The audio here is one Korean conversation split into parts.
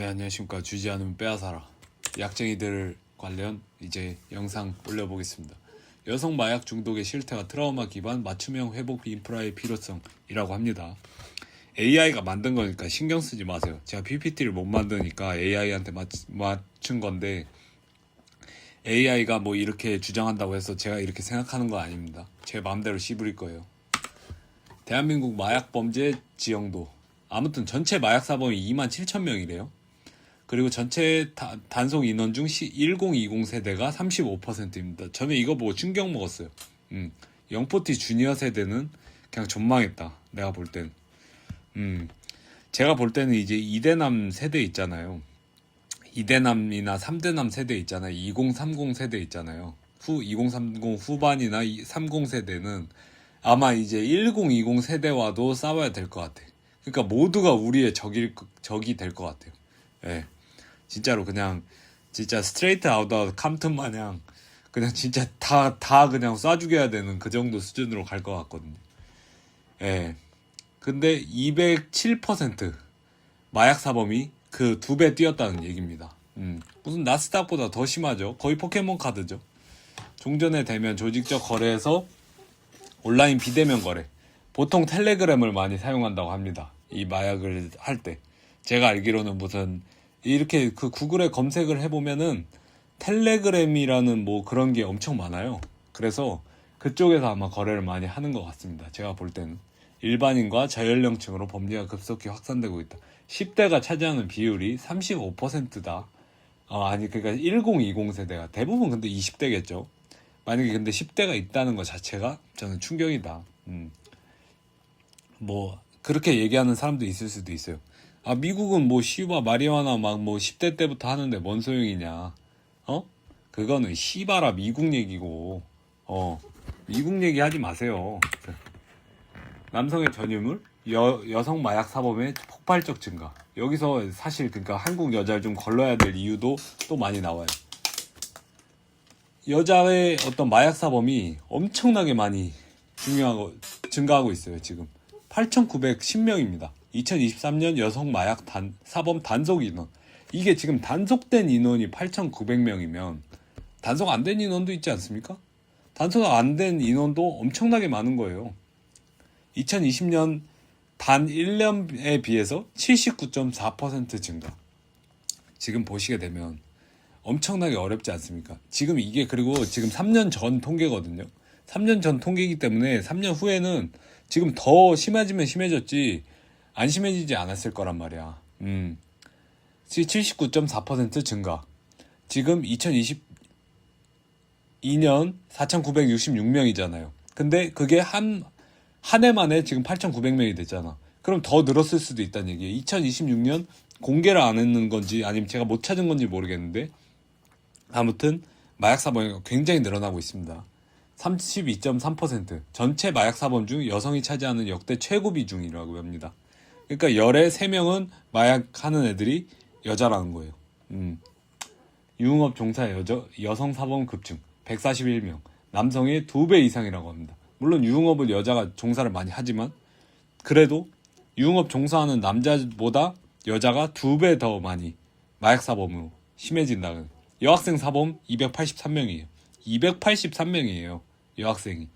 예, 안녕하십니까. 주지 않으면 빼앗아라. 약쟁이들 관련 이제 영상 올려보겠습니다. 여성 마약 중독의 실태와 트라우마 기반 맞춤형 회복 인프라의 필요성이라고 합니다. AI가 만든 거니까 신경 쓰지 마세요. 제가 PPT를 못 만드니까 AI한테 맞춘 건데, AI가 뭐 이렇게 주장한다고 해서 제가 이렇게 생각하는 건 아닙니다. 제 마음대로 씹을 거예요. 대한민국 마약 범죄 지형도, 아무튼 전체 마약 사범이 27,000명이래요. 그리고 전체 단속 인원 중 1020 세대가 35%입니다. 저는 이거 보고 충격 먹었어요. 영포티 주니어 세대는 그냥 전망했다. 내가 볼 땐. 제가 볼 때는 이제 2대남 세대 있잖아요. 2대남이나 3대남 세대 있잖아요. 2030 세대 있잖아요. 2030 후반이나 30 세대는 아마 이제 1020 세대와도 싸워야 될 것 같아. 그러니까 모두가 우리의 적이 될 것 같아요. 예. 진짜로 그냥 진짜 스트레이트 아웃 캄튼 마냥 그냥 진짜 다 그냥 쏴 죽여야 되는 그 정도 수준으로 갈 것 같거든요. 예. 근데 207% 마약 사범이 그 2배 뛰었다는 얘기입니다. 무슨 나스닥보다 더 심하죠. 거의 포켓몬 카드죠. 종전에 되면 조직적 거래에서 온라인 비대면 거래. 보통 텔레그램을 많이 사용한다고 합니다. 이 마약을 할 때. 제가 알기로는 무슨 이렇게 그 구글에 검색을 해보면은 텔레그램이라는 뭐 그런 게 엄청 많아요. 그래서 그쪽에서 아마 거래를 많이 하는 것 같습니다. 제가 볼 때는. 일반인과 저연령층으로 범죄가 급속히 확산되고 있다. 10대가 차지하는 비율이 35%다. 그러니까 1020 세대가 대부분 근데 20대겠죠. 만약에 근데 10대가 있다는 것 자체가 저는 충격이다. 뭐 그렇게 얘기하는 사람도 있을 수도 있어요. 미국은 뭐 시바 마리화나 막 뭐 10대 때부터 하는데 뭔 소용이냐. 그거는 시바라 미국 얘기고, 미국 얘기 하지 마세요. 남성의 전유물, 여성 마약 사범의 폭발적 증가. 여기서 사실 그러니까 한국 여자를 좀 걸러야 될 이유도 또 많이 나와요. 여자의 어떤 마약 사범이 엄청나게 많이 증가하고 있어요. 지금 8,910명입니다. 2023년 여성 마약 사범 단속 인원. 이게 지금 단속된 인원이 8,900명이면 단속 안 된 인원도 있지 않습니까? 단속 안 된 인원도 엄청나게 많은 거예요. 2020년 단 1년에 비해서 79.4% 증가. 지금 보시게 되면 엄청나게 어렵지 않습니까? 지금 이게 그리고 지금 3년 전 통계거든요. 3년 전 통계이기 때문에 3년 후에는 지금 더 심해지면 심해졌지 안 심해지지 않았을 거란 말이야. 79.4% 증가. 지금 2022년 4,966명이잖아요. 근데 그게 한 해 만에 지금 8,900명이 됐잖아. 그럼 더 늘었을 수도 있다는 얘기예요. 2026년 공개를 안 했는 건지 아니면 제가 못 찾은 건지 모르겠는데 아무튼 마약 사범이 굉장히 늘어나고 있습니다. 32.3% 전체 마약 사범 중 여성이 차지하는 역대 최고 비중이라고 합니다. 그러니까 열에 3명은 마약하는 애들이 여자라는 거예요. 유흥업 종사 여성 사범 급증 141명, 남성의 2배 이상이라고 합니다. 물론 유흥업을 여자가 종사를 많이 하지만 그래도 유흥업 종사하는 남자보다 여자가 2배 더 많이 마약 사범으로 심해진다는. 여학생 사범 283명이에요. 283명이에요. 여학생이.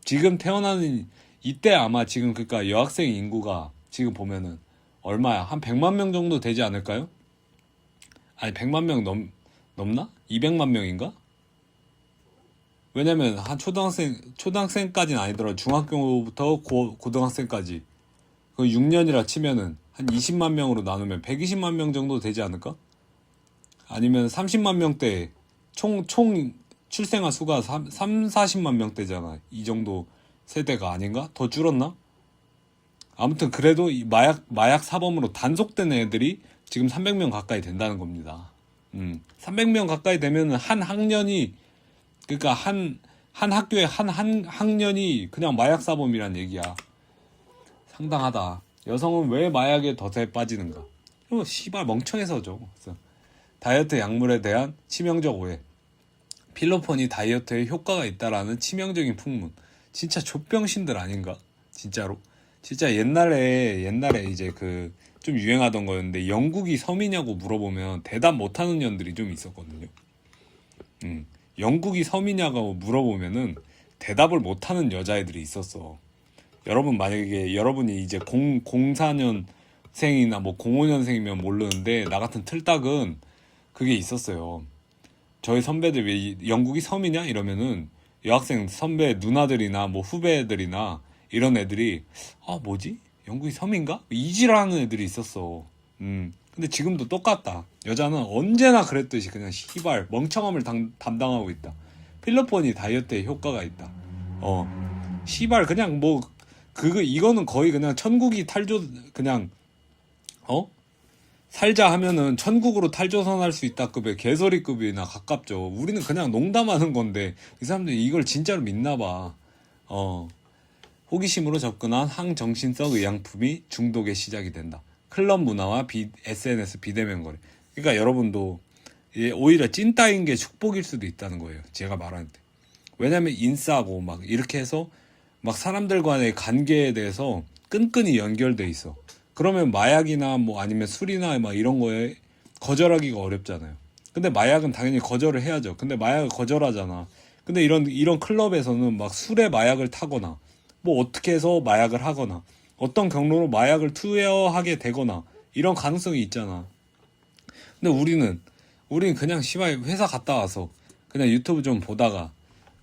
지금 태어나는 이때 아마 지금 그러니까 여학생 인구가 지금 보면은 얼마야? 한 100만 명 정도 되지 않을까요? 아니 100만 명 넘나? 200만 명인가? 왜냐면 한 초등학생까지는 아니더라도 중학교부터 고등학생까지 그 6년이라 치면은 한 20만 명으로 나누면 120만 명 정도 되지 않을까? 아니면 30만 명대 총 출생아 수가 40만 명대잖아. 이 정도 세대가 아닌가? 더 줄었나? 아무튼 그래도 이 마약 사범으로 단속된 애들이 지금 300명 가까이 된다는 겁니다. 300명 가까이 되면은 한 학년이 그러니까 한 학교에 한 학년이 그냥 마약 사범이란 얘기야. 상당하다. 여성은 왜 마약에 덫에 빠지는가? 이거 씨발 멍청해서죠. 그래서 다이어트 약물에 대한 치명적 오해. 필로폰이 다이어트에 효과가 있다라는 치명적인 풍문. 진짜 족병신들 아닌가? 진짜로. 진짜 옛날에 이제 그 좀 유행하던 거였는데 영국이 섬이냐고 물어보면 대답 못하는 년들이 좀 있었거든요. 영국이 섬이냐고 물어보면은 대답을 못하는 여자애들이 있었어. 여러분 만약에 여러분이 이제 04년생이나 뭐 05년생이면 모르는데 나 같은 틀딱은 그게 있었어요. 저희 선배들 왜 영국이 섬이냐 이러면은 여학생 선배 누나들이나 뭐 후배들이나 이런 애들이 뭐지? 영국이 섬인가? 이지라는 애들이 있었어. 근데 지금도 똑같다. 여자는 언제나 그랬듯이 그냥 시발 멍청함을 담당하고 있다. 필로폰이 다이어트에 효과가 있다. 시발 그냥 뭐 이거는 거의 그냥 천국이 탈조 그냥 살자 하면은 천국으로 탈조선할 수 있다 급의 개소리급이나 가깝죠. 우리는 그냥 농담하는 건데 이 사람들이 이걸 진짜로 믿나 봐. 호기심으로 접근한 항정신성 의약품이 중독의 시작이 된다. 클럽 문화와 SNS 비대면 거래. 그러니까 여러분도 오히려 찐따인 게 축복일 수도 있다는 거예요. 제가 말하는데. 왜냐면 인싸고 막 이렇게 해서 막 사람들과의 관계에 대해서 끈끈이 연결돼 있어. 그러면 마약이나 뭐 아니면 술이나 막 이런 거에 거절하기가 어렵잖아요. 근데 마약은 당연히 거절을 해야죠. 근데 마약을 거절하잖아. 근데 이런 클럽에서는 막 술에 마약을 타거나 뭐 어떻게 해서 마약을 하거나 어떤 경로로 마약을 투여하게 되거나 이런 가능성이 있잖아. 근데 우리는 그냥 씨발 회사 갔다 와서 그냥 유튜브 좀 보다가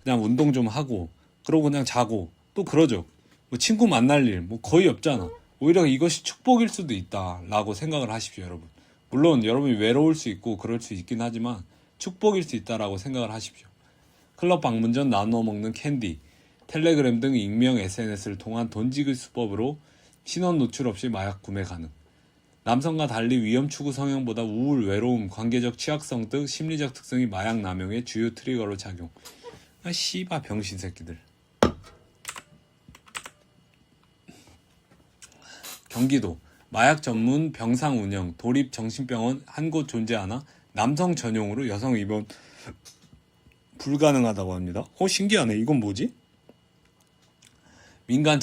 그냥 운동 좀 하고 그러고 그냥 자고 또 그러죠. 뭐 친구 만날 일 뭐 거의 없잖아. 오히려 이것이 축복일 수도 있다라고 생각을 하십시오, 여러분. 물론 여러분이 외로울 수 있고 그럴 수 있긴 하지만 축복일 수 있다라고 생각을 하십시오. 클럽 방문 전 나눠 먹는 캔디, 텔레그램 등 익명 SNS를 통한 돈지기 수법으로 신원 노출 없이 마약 구매 가능. 남성과 달리 위험 추구 성향보다 우울, 외로움, 관계적 취약성 등 심리적 특성이 마약 남용의 주요 트리거로 작용. 씨바 병신 새끼들. 경기도 마약 전문 병상 운영 도립 정신병원 한 곳 존재하나 남성 전용으로 여성 입원 불가능하다고 합니다. 신기하네. 이건 뭐지? 민간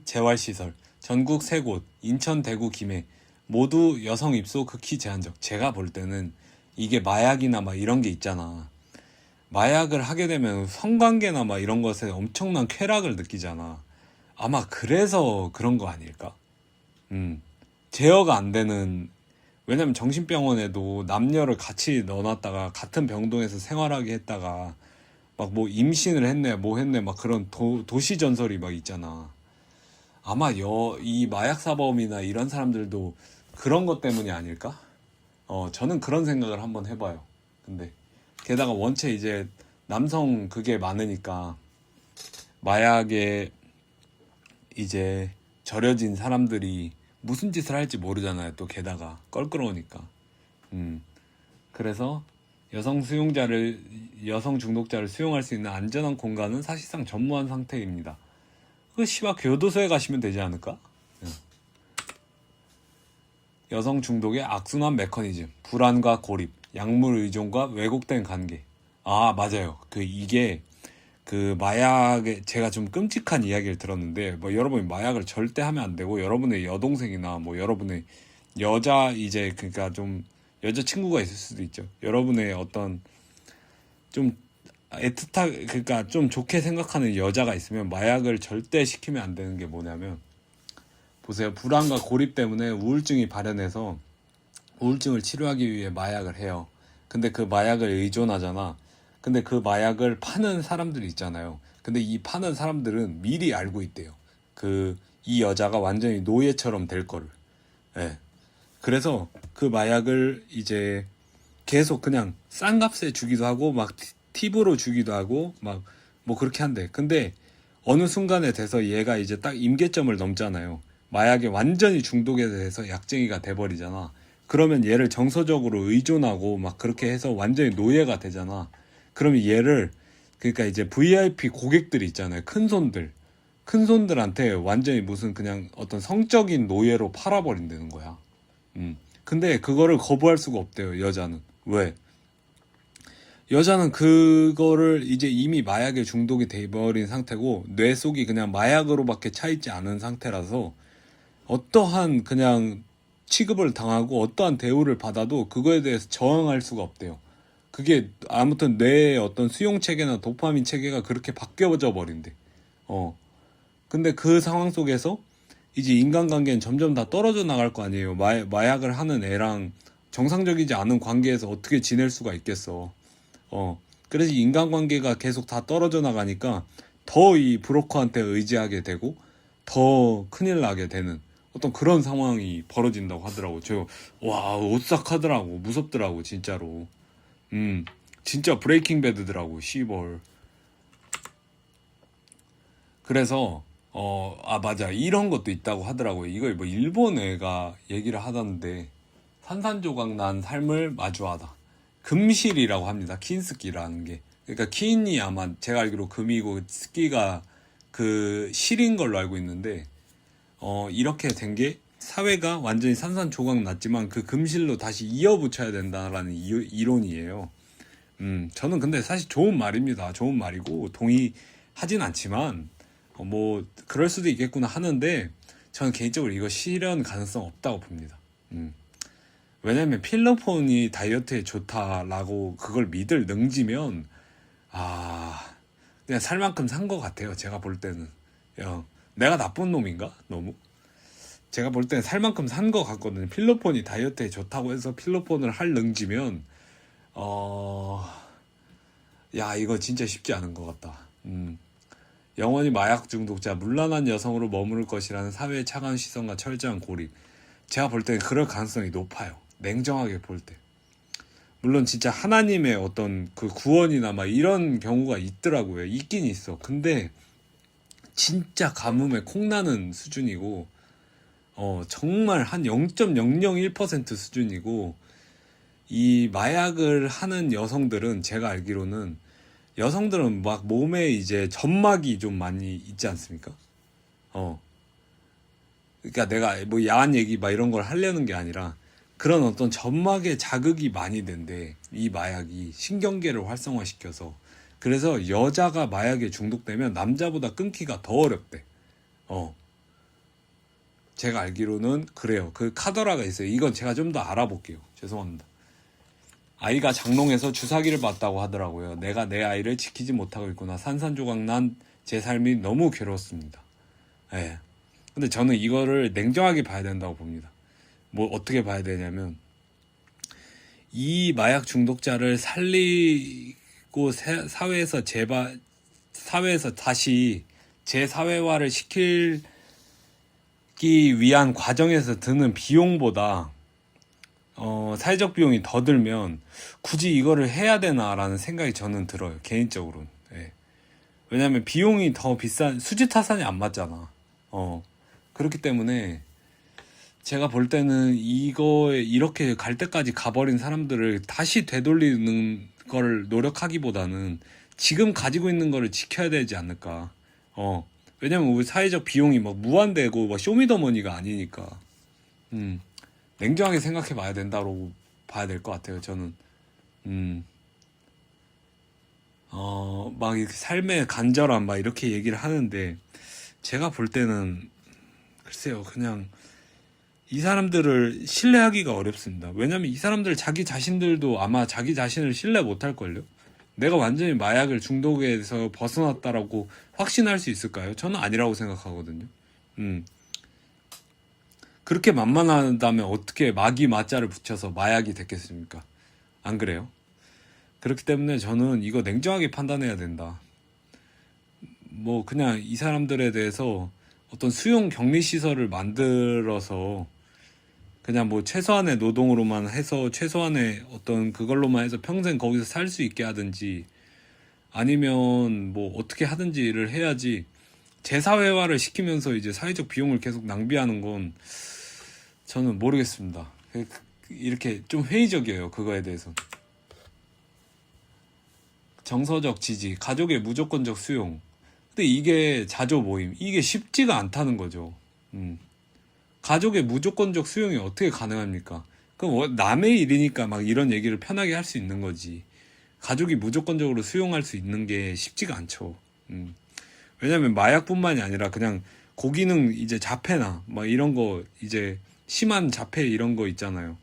재활시설 전국 3곳 인천, 대구, 김해 모두 여성 입소 극히 제한적. 제가 볼 때는 이게 마약이나 막 이런 게 있잖아. 마약을 하게 되면 성관계나 막 이런 것에 엄청난 쾌락을 느끼잖아. 아마 그래서 그런 거 아닐까? 제어가 안 되는. 왜냐면 정신병원에도 남녀를 같이 넣어놨다가 같은 병동에서 생활하게 했다가 막 뭐 임신을 했네 뭐 했네 막 그런 도시 전설이 막 있잖아. 아마 이 마약사범이나 이런 사람들도 그런 것 때문이 아닐까? 저는 그런 생각을 한번 해봐요. 근데 게다가 원체 이제 남성 그게 많으니까 마약에 이제 절여진 사람들이 무슨 짓을 할지 모르잖아요. 또 게다가 껄끄러우니까. 그래서 여성 중독자를 수용할 수 있는 안전한 공간은 사실상 전무한 상태입니다. 교도소에 가시면 되지 않을까? 여성 중독의 악순환 메커니즘, 불안과 고립, 약물 의존과 왜곡된 관계. 맞아요. 이게 마약에 제가 좀 끔찍한 이야기를 들었는데, 뭐 여러분이 마약을 절대 하면 안 되고, 여러분의 여동생이나 뭐 여러분의 그러니까 좀 여자친구가 있을 수도 있죠. 여러분의 어떤 좀 그러니까 좀 좋게 생각하는 여자가 있으면 마약을 절대 시키면 안 되는 게 뭐냐면, 보세요. 불안과 고립 때문에 우울증이 발현해서 우울증을 치료하기 위해 마약을 해요. 근데 그 마약을 의존하잖아. 근데 그 마약을 파는 사람들이 있잖아요. 근데 이 파는 사람들은 미리 알고 있대요. 이 여자가 완전히 노예처럼 될 거를. 예. 그래서 그 마약을 이제 계속 그냥 싼 값에 주기도 하고 막 팁으로 주기도 하고 막 뭐 그렇게 한대. 근데 어느 순간에 돼서 얘가 이제 딱 임계점을 넘잖아요. 마약에 완전히 중독에 대해서 약쟁이가 돼버리잖아. 그러면 얘를 정서적으로 의존하고 막 그렇게 해서 완전히 노예가 되잖아. 그러면 얘를 그러니까 이제 VIP 고객들이 있잖아요. 큰손들한테 완전히 무슨 그냥 어떤 성적인 노예로 팔아버린다는 거야. 근데 그거를 거부할 수가 없대요. 여자는. 왜? 여자는 그거를 이제 이미 마약에 중독이 돼버린 상태고 뇌 속이 그냥 마약으로밖에 차있지 않은 상태라서 어떠한 그냥 취급을 당하고 어떠한 대우를 받아도 그거에 대해서 저항할 수가 없대요. 그게 아무튼 뇌의 어떤 수용 체계나 도파민 체계가 그렇게 바뀌어져 버린대. 근데 그 상황 속에서 이제 인간관계는 점점 다 떨어져 나갈 거 아니에요. 마약을 하는 애랑 정상적이지 않은 관계에서 어떻게 지낼 수가 있겠어. 그래서 인간관계가 계속 다 떨어져 나가니까 더 이 브로커한테 의지하게 되고 더 큰일 나게 되는 어떤 그런 상황이 벌어진다고 하더라고. 와, 오싹하더라고. 무섭더라고, 진짜로. 진짜 브레이킹 배드더라고, 시벌. 그래서, 맞아. 이런 것도 있다고 하더라고요. 이걸 뭐 일본 애가 얘기를 하던데, 산산조각 난 삶을 마주하다. 금실이라고 합니다. 킨스키라는 게. 그러니까 킨이 아마 제가 알기로 금이고 스키가 그 실인 걸로 알고 있는데, 이렇게 된 게 사회가 완전히 산산조각 났지만 그 금실로 다시 이어붙여야 된다라는 이론이에요. 저는 근데 사실 좋은 말입니다. 좋은 말이고 동의하진 않지만 뭐 그럴 수도 있겠구나 하는데 저는 개인적으로 이거 실현 가능성 없다고 봅니다. 왜냐면 필로폰이 다이어트에 좋다라고 그걸 믿을 능지면 그냥 살 만큼 산 것 같아요. 제가 볼 때는. 내가 나쁜 놈인가? 너무? 제가 볼 때는 살 만큼 산 것 같거든요. 필로폰이 다이어트에 좋다고 해서 필로폰을 할 능지면 이거 진짜 쉽지 않은 것 같다. 영원히 마약 중독자, 문란한 여성으로 머무를 것이라는 사회의 차가운 시선과 철저한 고립. 제가 볼 때는 그럴 가능성이 높아요. 냉정하게 볼 때. 물론 진짜 하나님의 어떤 그 구원이나 막 이런 경우가 있더라고요. 있긴 있어. 근데 진짜 가뭄에 콩나는 수준이고, 정말 한 0.001% 수준이고, 이 마약을 하는 여성들은 제가 알기로는 여성들은 막 몸에 이제 점막이 좀 많이 있지 않습니까? 그러니까 내가 뭐 야한 얘기 막 이런 걸 하려는 게 아니라 그런 어떤 점막에 자극이 많이 된대. 이 마약이 신경계를 활성화시켜서. 그래서 여자가 마약에 중독되면 남자보다 끊기가 더 어렵대. 제가 알기로는 그래요. 그 카더라가 있어요. 이건 제가 좀 더 알아볼게요. 죄송합니다. 아이가 장롱에서 주사기를 맞다고 하더라고요. 내가 내 아이를 지키지 못하고 있구나. 산산조각 난 제 삶이 너무 괴로웠습니다. 예. 근데 저는 이거를 냉정하게 봐야 된다고 봅니다. 뭐 어떻게 봐야 되냐면 이 마약 중독자를 살리고 사회에서 다시 재사회화를 시키기 위한 과정에서 드는 비용보다 사회적 비용이 더 들면 굳이 이거를 해야 되나라는 생각이 저는 들어요. 개인적으로는. 예. 왜냐면 비용이 더 비싼 수지타산이 안 맞잖아. 그렇기 때문에 제가 볼 때는 이거에 이렇게 갈 때까지 가버린 사람들을 다시 되돌리는 걸 노력하기보다는 지금 가지고 있는 거를 지켜야 되지 않을까. 왜냐면 우리 사회적 비용이 막 무한대고 막 쇼미더머니가 아니니까. 냉정하게 생각해 봐야 된다고 봐야 될 것 같아요, 저는. 막 이렇게 삶의 간절함 막 이렇게 얘기를 하는데 제가 볼 때는 글쎄요, 그냥 이 사람들을 신뢰하기가 어렵습니다. 왜냐면 이 사람들 자기 자신들도 아마 자기 자신을 신뢰 못할걸요? 내가 완전히 마약을 중독에서 벗어났다라고 확신할 수 있을까요? 저는 아니라고 생각하거든요. 그렇게 만만하다면 어떻게 마귀 마자를 붙여서 마약이 됐겠습니까? 안 그래요? 그렇기 때문에 저는 이거 냉정하게 판단해야 된다. 뭐 그냥 이 사람들에 대해서 어떤 수용 격리 시설을 만들어서 그냥 뭐 최소한의 노동으로만 해서 최소한의 어떤 그걸로만 해서 평생 거기서 살 수 있게 하든지 아니면 뭐 어떻게 하든지를 해야지 재사회화를 시키면서 이제 사회적 비용을 계속 낭비하는 건 저는 모르겠습니다. 이렇게 좀 회의적이에요. 그거에 대해서. 정서적 지지, 가족의 무조건적 수용. 근데 이게 자조 모임, 이게 쉽지가 않다는 거죠. 가족의 무조건적 수용이 어떻게 가능합니까? 그럼 남의 일이니까 막 이런 얘기를 편하게 할 수 있는 거지. 가족이 무조건적으로 수용할 수 있는 게 쉽지가 않죠. 왜냐면 마약뿐만이 아니라 그냥 고기능 이제 자폐나 막 이런 거 이제 심한 자폐 이런 거 있잖아요.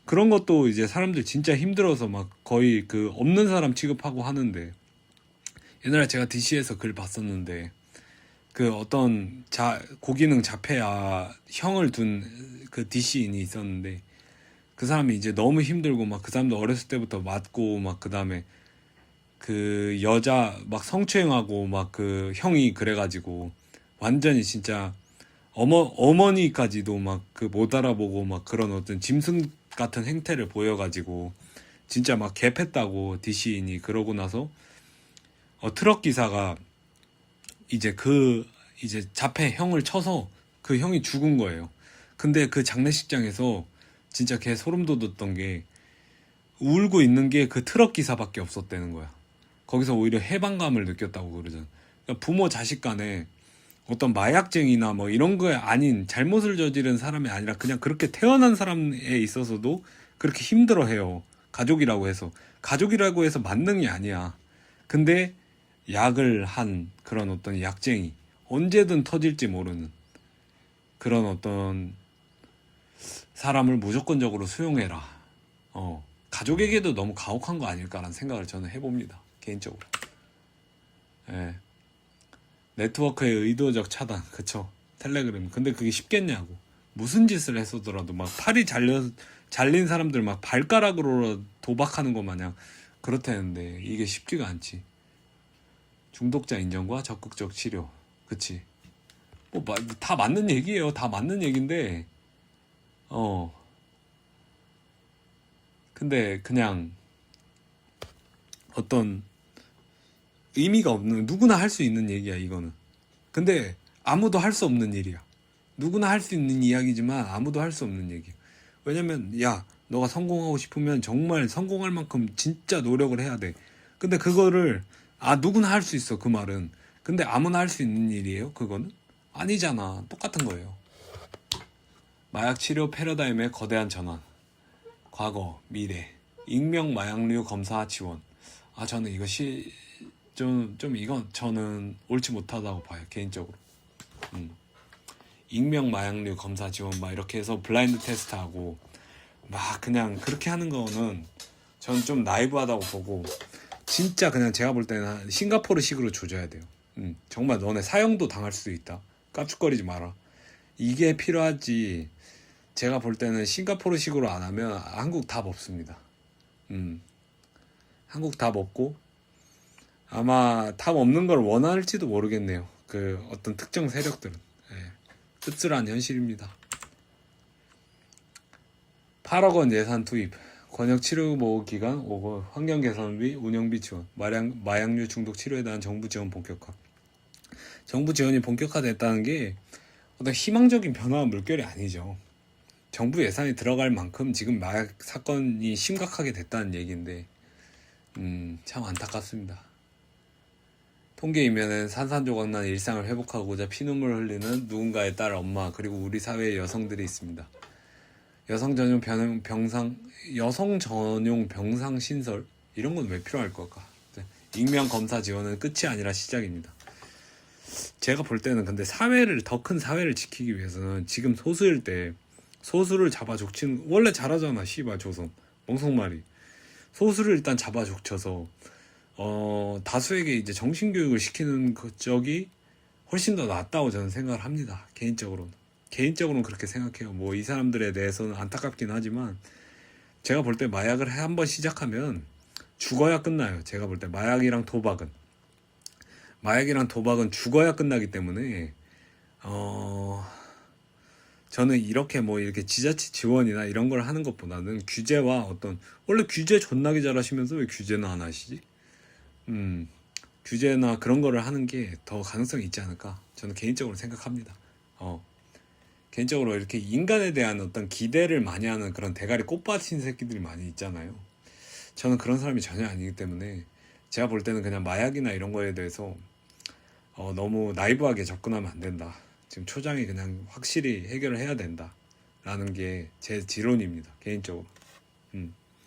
그런 것도 이제 사람들 진짜 힘들어서 막 거의 그 없는 사람 취급하고 하는데, 옛날에 제가 DC에서 글 봤었는데 그 어떤 고기능 자폐아 형을 둔 그 DC인이 있었는데, 그 사람이 이제 너무 힘들고 막 그 사람도 어렸을 때부터 맞고 막 그 다음에 그 여자 막 성추행하고 막 그 형이 그래가지고 완전히 진짜 어머니까지도 막 그 못 알아보고 막 그런 어떤 짐승 같은 행태를 보여가지고 진짜 막 개팼다고 DC인이 그러고 나서 트럭 기사가 이제 이제 자폐 형을 쳐서 그 형이 죽은 거예요. 근데 그 장례식장에서 진짜 걔 소름 돋았던 게, 울고 있는 게 그 트럭 기사밖에 없었다는 거야. 거기서 오히려 해방감을 느꼈다고 그러잖아. 그러니까 부모 자식 간에 어떤 마약쟁이나 뭐 이런 거에 아닌 잘못을 저지른 사람이 아니라 그냥 그렇게 태어난 사람에 있어서도 그렇게 힘들어해요. 가족이라고 해서 만능이 아니야. 근데 약을 한 그런 어떤 약쟁이, 언제든 터질지 모르는 그런 어떤 사람을 무조건적으로 수용해라. 가족에게도 너무 가혹한 거 아닐까라는 생각을 저는 해봅니다. 개인적으로. 예. 네트워크의 의도적 차단, 그쵸? 텔레그램. 근데 그게 쉽겠냐고. 무슨 짓을 했었더라도 막 팔이 잘린 사람들 막 발가락으로 도박하는 거 마냥 그렇다는데 이게 쉽지가 않지. 중독자 인정과 적극적 치료. 그치? 뭐 다 맞는 얘기예요. 다 맞는 얘기인데 근데 그냥 어떤 의미가 없는, 누구나 할 수 있는 얘기야 이거는. 근데 아무도 할 수 없는 일이야. 누구나 할 수 있는 이야기지만 아무도 할 수 없는 얘기야. 왜냐면 야, 너가 성공하고 싶으면 정말 성공할 만큼 진짜 노력을 해야 돼. 근데 그거를 누구나 할 수 있어, 그 말은. 근데 아무나 할 수 있는 일이에요 그거는? 아니잖아. 똑같은 거예요. 마약 치료 패러다임의 거대한 전환. 과거, 미래, 익명 마약류 검사 지원. 저는 이거 이건 저는 옳지 못하다고 봐요, 개인적으로. 익명 마약류 검사 지원 막 이렇게 해서 블라인드 테스트하고 막 그냥 그렇게 하는 거는 저는 좀 나이브하다고 보고, 진짜 그냥 제가 볼 때는 싱가포르식으로 조져야 돼요. 정말 너네 사형도 당할 수도 있다. 깝죽거리지 마라. 이게 필요하지. 제가 볼 때는 싱가포르식으로 안 하면 한국 답 없습니다. 한국 답 없고, 아마 답 없는 걸 원할지도 모르겠네요. 그 어떤 특정 세력들은. 씁쓸한 현실입니다. 8억 원 예산 투입, 권역 치료 보호 기간 5억, 환경 개선비, 운영비 지원, 마약류 중독 치료에 대한 정부 지원 본격화. 정부 지원이 본격화됐다는 게 어떤 희망적인 변화와 물결이 아니죠. 정부 예산이 들어갈 만큼 지금 마약 사건이 심각하게 됐다는 얘기인데, 참 안타깝습니다. 통계 이면엔 산산조각난 일상을 회복하고자 피눈물을 흘리는 누군가에 딸 엄마, 그리고 우리 사회의 여성들이 있습니다. 여성 전용 병상 신설, 이런 건 왜 필요할 걸까? 익명 검사 지원은 끝이 아니라 시작입니다. 제가 볼 때는 근데 더 큰 사회를 지키기 위해서는 지금 소수일 때 소수를 잡아 족치는, 원래 잘하잖아 씨발 조선 멍석말이. 소수를 일단 잡아 족쳐서 다수에게 이제 정신교육을 시키는 적이 훨씬 더 낫다고 저는 생각을 합니다. 개인적으로는 그렇게 생각해요. 뭐 이 사람들에 대해서는 안타깝긴 하지만 제가 볼 때 마약을 한번 시작하면 죽어야 끝나요. 제가 볼 때 마약이랑 도박은 죽어야 끝나기 때문에 저는 이렇게 지자체 지원이나 이런 걸 하는 것보다는 규제와 원래 규제 존나게 잘하시면서 왜 규제는 안 하시지? 규제나 그런 거를 하는 게 더 가능성이 있지 않을까 저는 개인적으로 생각합니다. 개인적으로 이렇게 인간에 대한 어떤 기대를 많이 하는 그런 대가리 꽃받친 새끼들이 많이 있잖아요. 저는 그런 사람이 전혀 아니기 때문에 제가 볼 때는 그냥 마약이나 이런 거에 대해서 너무 나이브하게 접근하면 안 된다. 지금 초장이 그냥 확실히 해결을 해야 된다 라는 게 제 지론입니다, 개인적으로.